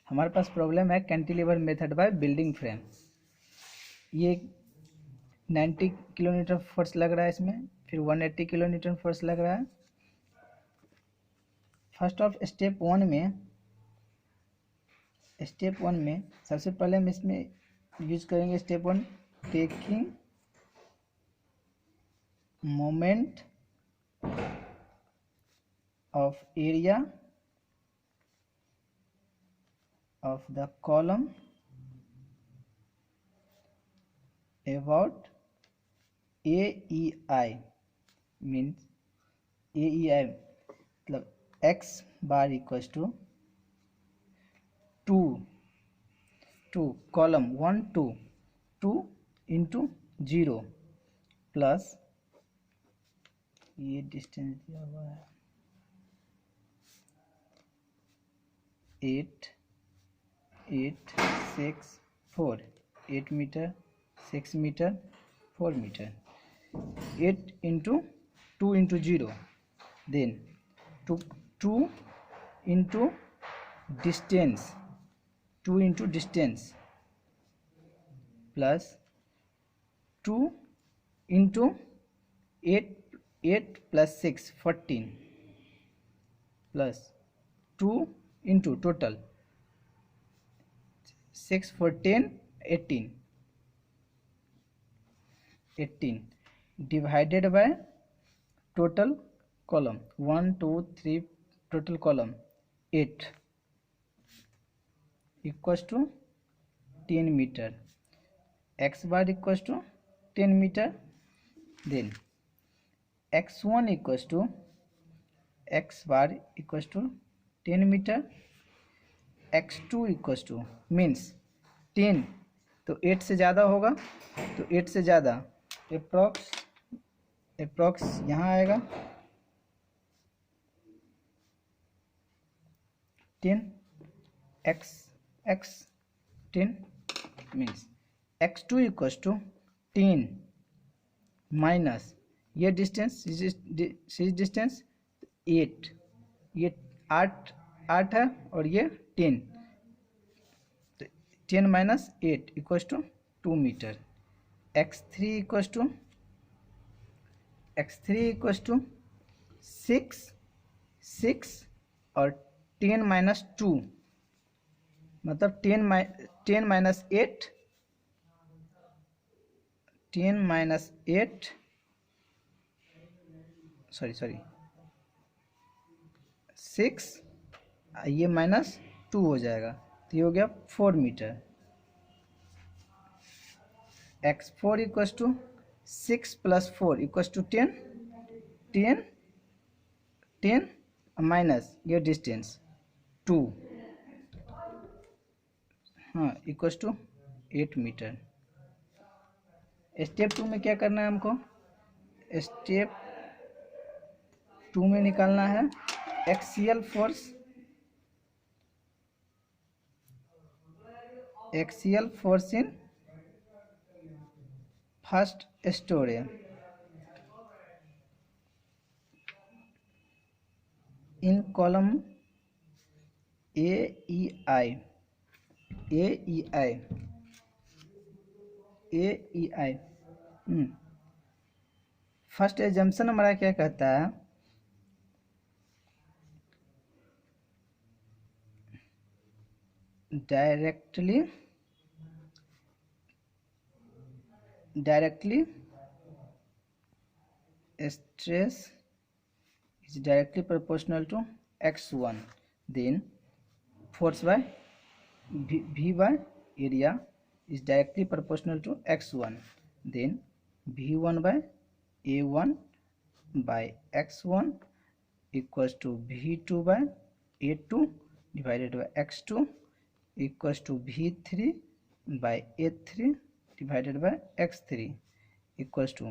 हमारे पास प्रॉब्लम है cantilever method by building frame. ये 90 किलोमीटर फोर्स लग रहा है इसमें, फिर 180 किलोमीटर फोर्स लग रहा है। फर्स्ट ऑफ स्टेप वन में सबसे पहले हम इसमें यूज करेंगे step one, taking moment of area of the column about AEI means AEI मतलब x bar equals to 2 column 1 2 into 0 plus ये डिस्टेंस दिया हुआ है 8 6 4 8 metre 6 metre 4 metre 8 into 2 into 0 then 2 into distance 2 into distance plus 2 into 8 plus 6 14 plus 2 into total 6 for 10 18 divided by total column 1 2 3 total column 8 equals to 10 meter x bar equals to 10 meter then x1 equals to x bar equals to 10 meter x2 equals two means 10 तो 8 से ज़्यादा होगा तो 8 से ज़्यादा approx यहाँ आएगा 10 x 10 means x2 equals to 10 minus ये डिस्टेंस 8 ये 8 है और ये 10 10 minus 8 equals to 2 meter x3 equals to 6 और 10 माइनस 2 मतलब 10 माइनस 8 10 माइनस 8 सॉरी 6 ये माइनस 2 हो जाएगा तो ये हो गया 4 meter x4 equals to 6 plus 4 equals to 10 minus ये डिस्टेंस 2 हाँ इक्वस टू 8 मीटर। स्टेप 2 में क्या करना है हमको, स्टेप 2 में निकालना है axial force in first story in column AEI first assumption हमारा क्या कहता है, directly stress is directly proportional to x1 then force by v by area is directly proportional to x1 then v1 by a1 by x1 equals to v2 by a2 divided by x2 equals to v3 by a3 divided by x3 equals to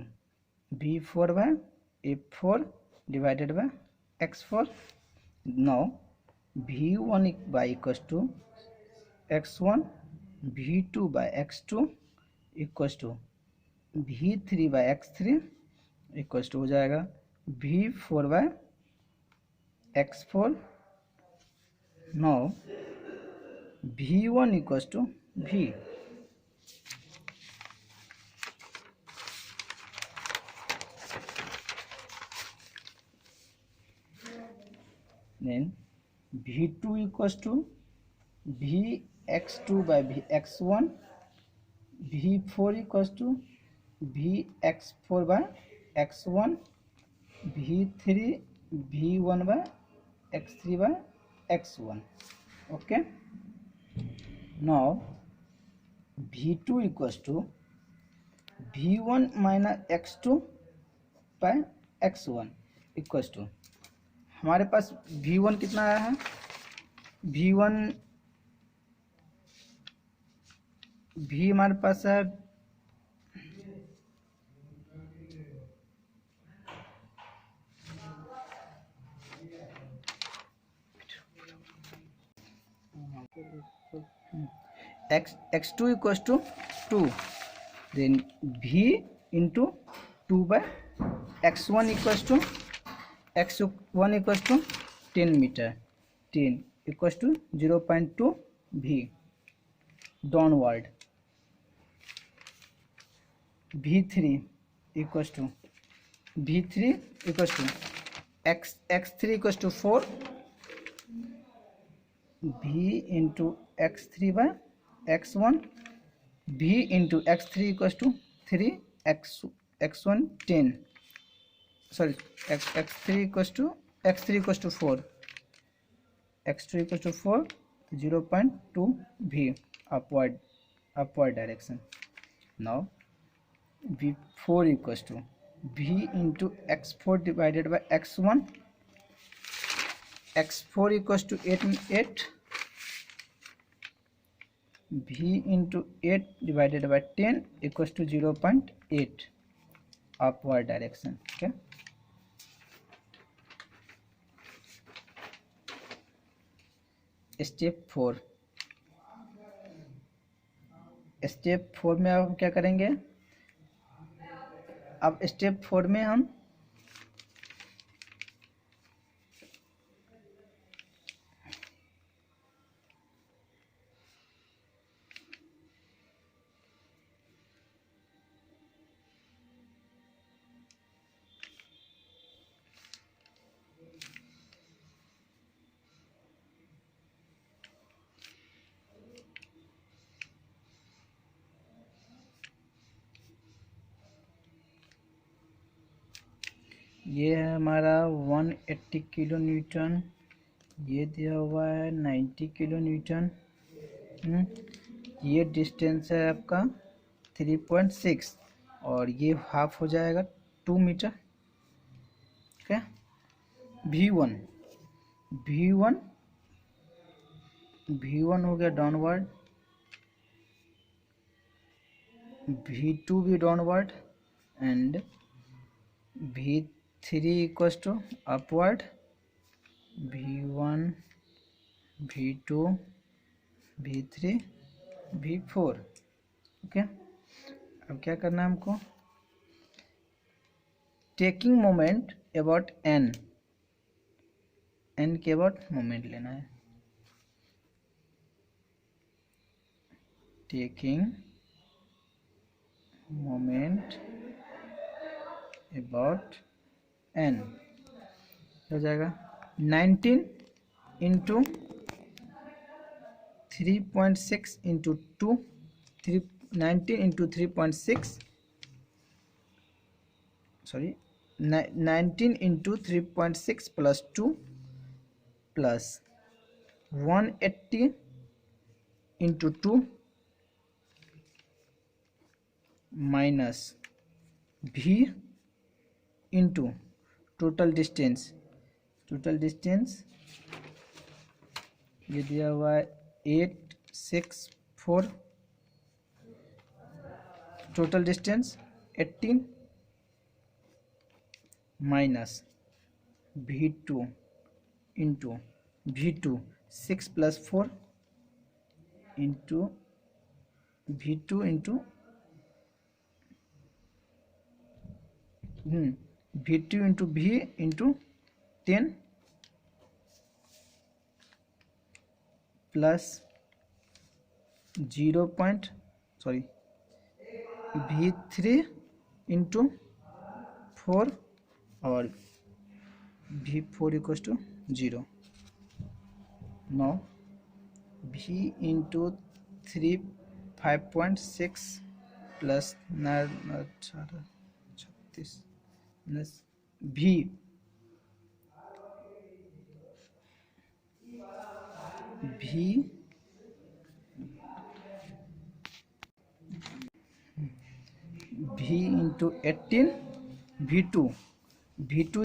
v4 by a4 divided by x4. Now v1 by equals to x1 v2 by x2 equals to v3 by x3 equals to हो जाएगा v4 by x4. Now V1 equals to V, then V2 equals to Vx2 by Vx1, V4 equals to Vx4 by x1, V3 V1 by x3 by x1. Okay, now V2 equals to V1 minus x2 by x1 equals to, हमारे पास V1 कितना आया है, V1 V हमारे पास है x2 equals to 2, then V into 2 by x1 equals to 10 meter, 10 equals to 0.2 V downward, V3 equals to x3 equals to 4 V into x3 by x1, V into x3 equals to 3 x1 10, sorry x3 equals to 4, x2 equals to 4, 0.2 V upward direction. Now V4 equals to V into x4 divided by x1, x4 equals to 8, V into 8 divided by 10 equals to 0.8 upward direction. Okay, step 4 में अब हम क्या करेंगे, अब step 4 में हम ये है हमारा 180 किलो न्यूटन, ये दिया हुआ है 90 किलो न्यूटन, ये डिस्टेंस है आपका 3.6 और ये हाफ हो जाएगा 2 मीटर. क्या V1 हो गया डाउनवर्ड, V2 भी downward and V3 equals to upward, V1 V2 V3 V4. Okay, अब क्या करना है हमको, टेकिंग मोमेंट अबाउट n के अबाउट मोमेंट लेना है, टेकिंग मोमेंट अबाउट n हो जाएगा 19 into 3.6 into 2, 19 into 3.6, sorry 19 into 3.6 plus 2 plus 180 into 2 minus V into total distance ये दिया हुआ है 864, total distance 18 minus V2 into 6 plus 4 into V2 into V2 into V into 10 plus V3 into 4 और V4 equal to 0। No V into 3 5.6 plus 36 V into 18 V2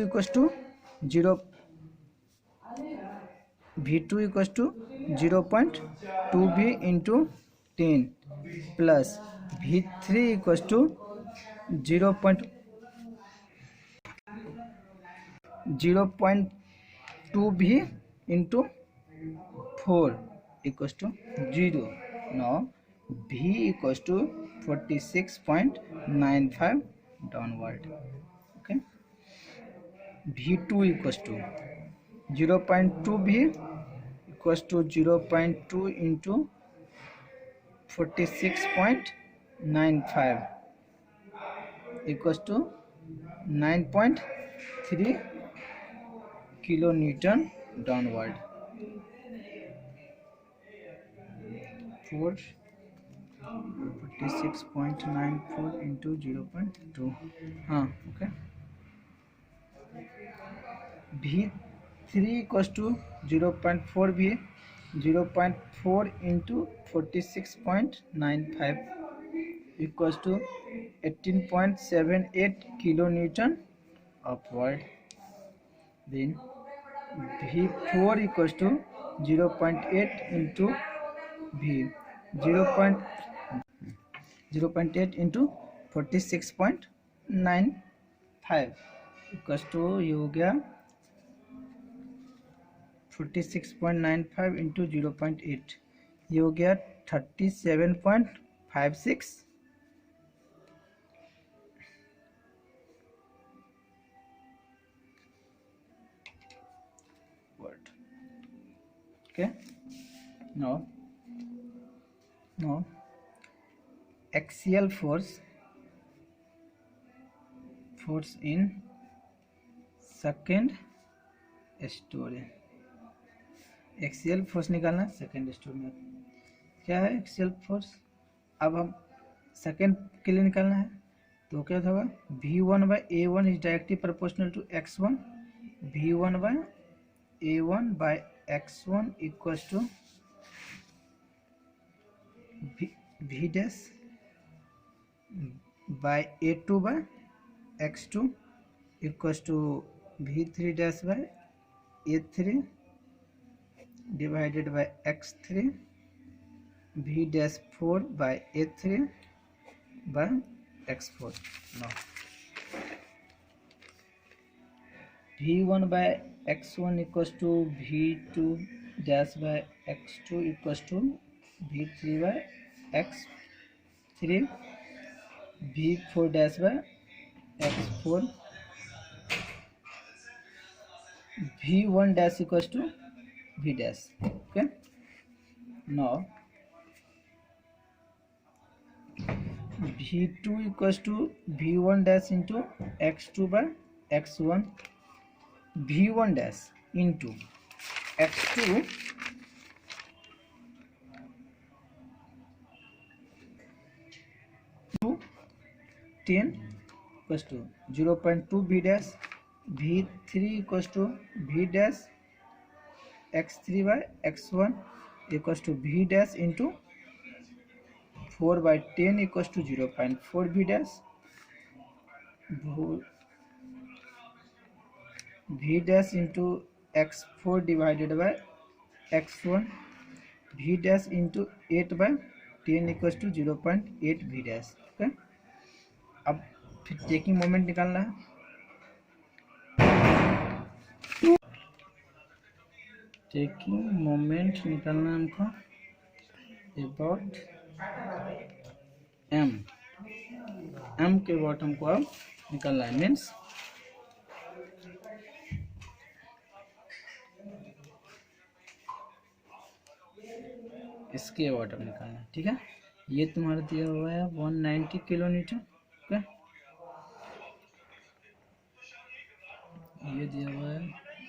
equal to 0 V2 equal to 0.2V into 10 plus V3 equal to 0.2V into 4 equal to 0। Now V equal to 46.95 downward. Okay, V2 equal to 0.2V equal to 0.2 into 46.95 equal to 9.3 kilo newton downward. 46.94 into 0.2। हाँ, okay. V3 equal to 0.4V 0.4 into 46.95 equal to 18.78 kilo newton upward. Then V4 equal to 0.8 into V 0.8 into 46.95 equal to ये हो गया 46.95 into 0.8, ये हो गया 37.56 वर्ड। Okay, no axial force in second story. Axial force निकालना second story में क्या है एक्सियल फोर्स। अब हम सेकेंड के लिए निकालना है तो क्या होगा V1/A1 is directly proportional to x1। V1/A1/x1 equals to V dash by A2/x2 equals to V3 dash by A3 divided by x3 V dash 4 by A3 by x4। now V1 by x1 equals to V2 dash by x2 equals to V3 by x3 V4 dash by x4 V1 dash equals to V dash। okay, now V2 equals to V1 dash into x2 by x1 V1 dash into x2 to 10 equals to 0.2 V dash V3 equals to V dash x3 by x1 equals to V dash into 4/10 equals to 0.4 V dash V dash into x4 divided by x1 V dash into 8/10 equals to 0.8 V dash। Okay, अब फिर taking moment निकालना है। Taking moment निकालना है हमको about m के about हमको अब निकालना है। मीन्स इसके वाट अब निकालना है, ठीक है। ये तुम्हारा दिया हुआ है 190 किलो न्यूटन, ओके। ये दिया हुआ है,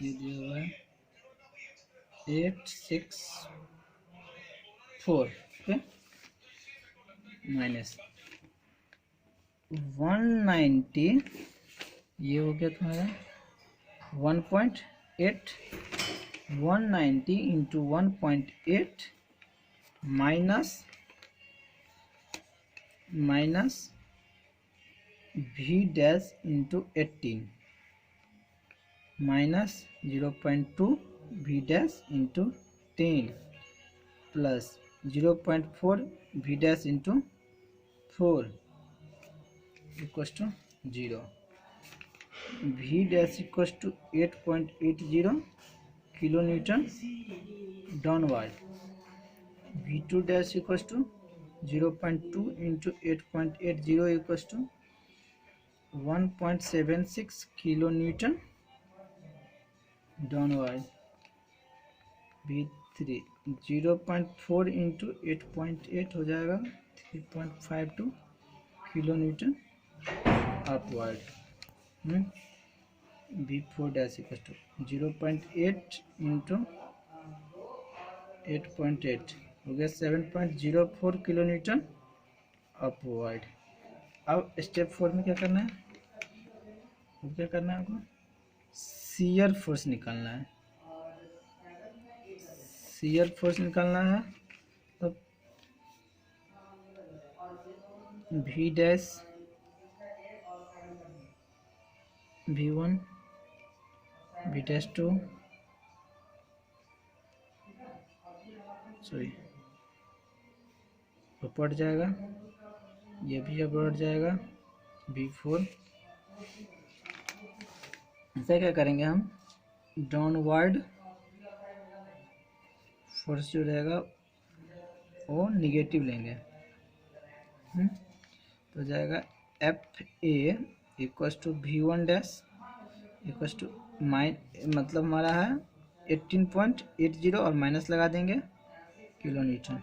ये दिया हुआ है 864, ओके, माइनस 190, ये हो गया तुम्हारा 1.8, 190 into 1.8 minus v dash into 18 minus 0.2 v dash into 10 plus 0.4 v dash into 4 equals to 0। v dash equals to 8.80 kilo newton downward, v2 dash equals to 0.2 into 8.80 equals to 1.76 kilo newton downward, v3 0.4 into 8.8 हो जाएगा 3.52 kilo newton upward, v4 dash equals to 0.8 into 8.8 हो गया 7.04 kilo newton upward. अब step 4 में क्या करना है, क्या करना है आपको, शियर फोर्स निकालना है। शियर फोर्स निकालना है तो v dash v1 v dash 2 sorry upward जाएगा, ये भी अपवर्ड जाएगा v4। ऐसा क्या करेंगे हम, डाउनवर्ड फोर्स जो रहेगा वो निगेटिव लेंगे, तो जाएगा F A equals to v1 dash equals to मतलब हमारा है 18.80 और माइनस लगा देंगे kilo newton,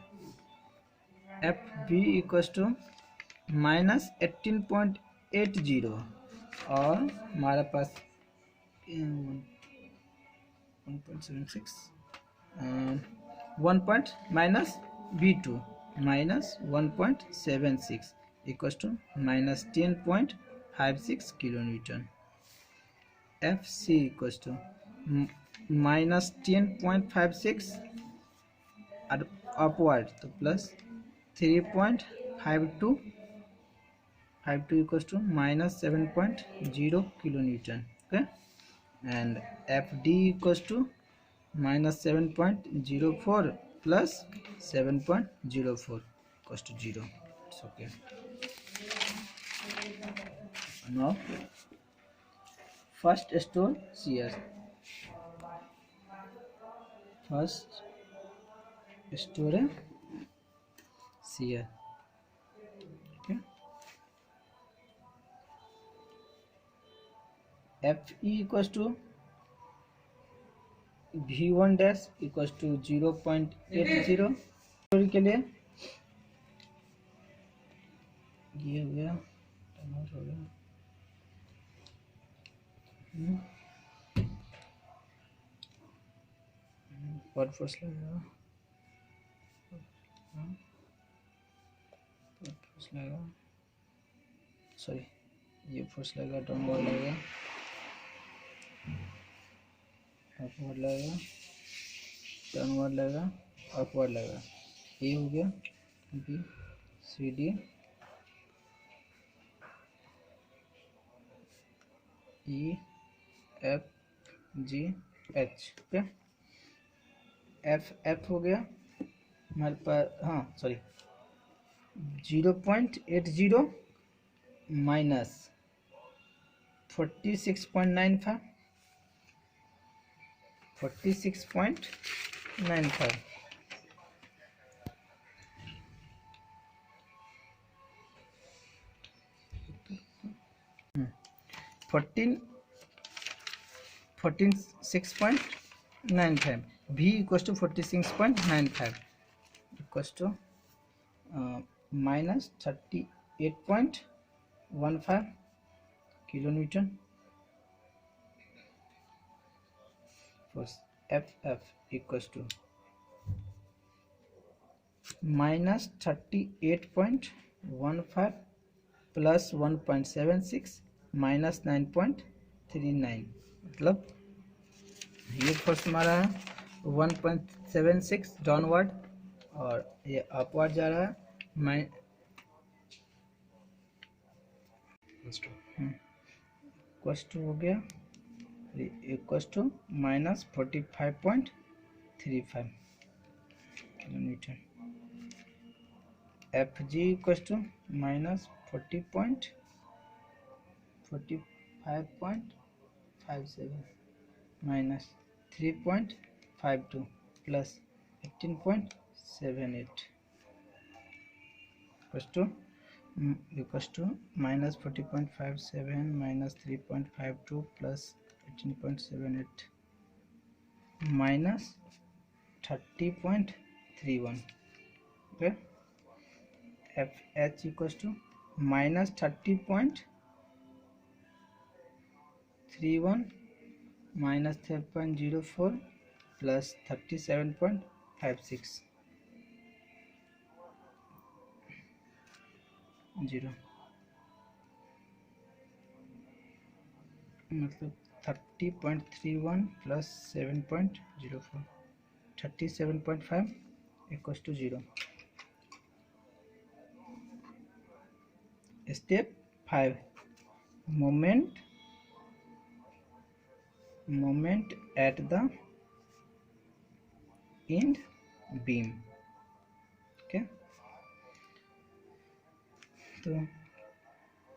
F B equals to minus 18.80 और हमारे पास 1.76 minus v2 minus 1.76 equals to minus 10.56 kilo newton, F C equals to minus 10.56 upward तो plus 3.52 equals to minus 7.0 kilo newton, okay. And F D equals to minus 7.04 plus 7.04 equals to 0, it's okay. Now first store shear, first store है shear, ठीक है। F E equals to v1 dash equals to 0.80 के लिए ये हो गया, हो गया पर फोर्स लगेगा, फोर्स लगेगा, सॉरी ये फोर्स लगेगा, डाउनवर्ड लगेगा, अपवर्ड लगेगा, डाउनवर्ड लगेगा, अपवर्ड लगेगा, ये हो गया B C D E F G H, okay. F हो गया हमारे पास, हाँ sorry 0.80 minus 46.95 46.95 v equals to 46.95 equals to -38.15 kilo newton force FF equals to -38.15 plus 1.76 minus 9.39, मतलब ये फोर्स हमारा है 1.76 डाउनवर्ड और ये अपवर्ड जा रहा है इक्वल्स टू हो गया equals to -45.35 kilo newton. FG equals to -45.57 minus 3.52 plus 18.78 equals to -40.57 minus 3.52 plus 18.78 minus 30.31। Okay, FH equals to -30.31 minus 3.04 plus 37.56 0, मतलब 30.31 plus 7.04 37.5 equals to 0। Step 5 moment at the end beam. Okay, तो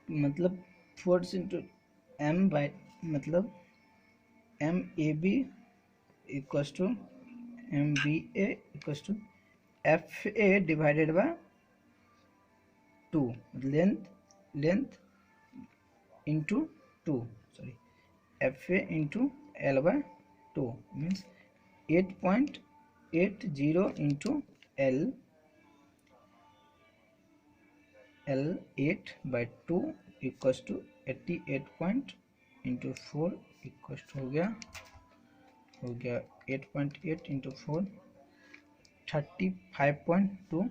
मतलब force into m by मतलब MAB equals to MBA equals to FA divided by 2 length into 2 sorry FA into L by 2 means 8.80 into L 8 by 2 equals to 88 into 4 equals to हो गया 8.8 into 4 35.2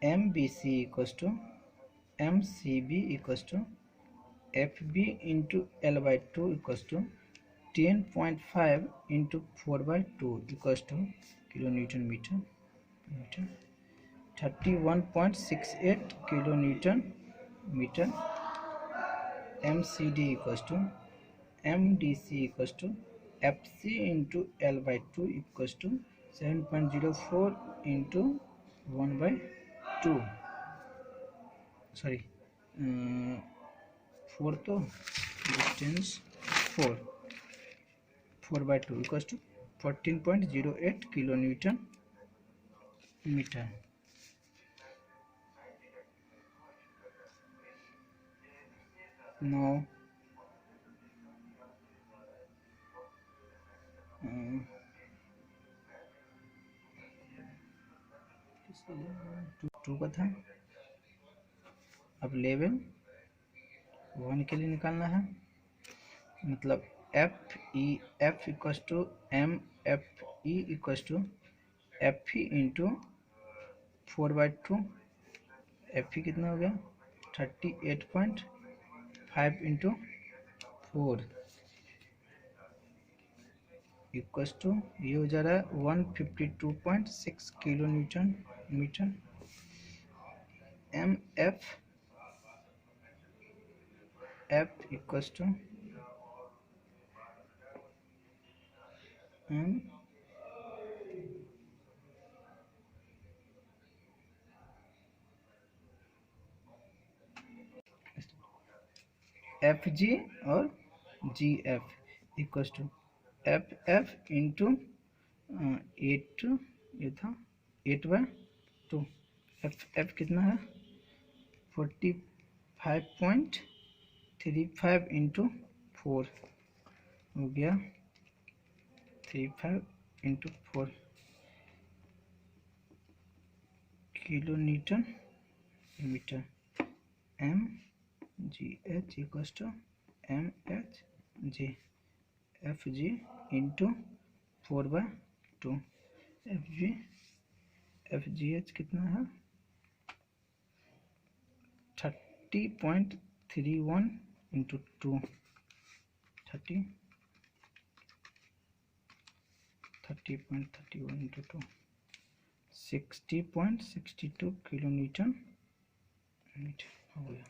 MBC equals to MCB equals to FB into L by 2 equals to 10.5 into 4 by 2 equals to kilo newton metre 31.68 kilo newton metre. MCD equals to MDC equals to FC into L by 2 equals to 7.04 into 1 by 2 sorry 4 तो distance 4 by 2 equals to 14.08 kilo newton metre. Now two का था, अब level 1 के लिए निकालना है, मतलब F equals to MFE equals to FE into 4 by 2 FE कितना हो गया 38.5 इंटू 4 इक्वल्स टू ये हो जा रहा है 152.6 kilo newton metre. MF equals to FG और GF equals to FF into 8 ये था 8 बाय 2 FF कितना है 45.35 इंटू 4 हो गया 35 into 4 kilo newton metre. M G H equals to M H G F G into 4/2। F G H कितना है 30.31 into 2 30.31 into 2 60.62 kilo newton metre हो गया।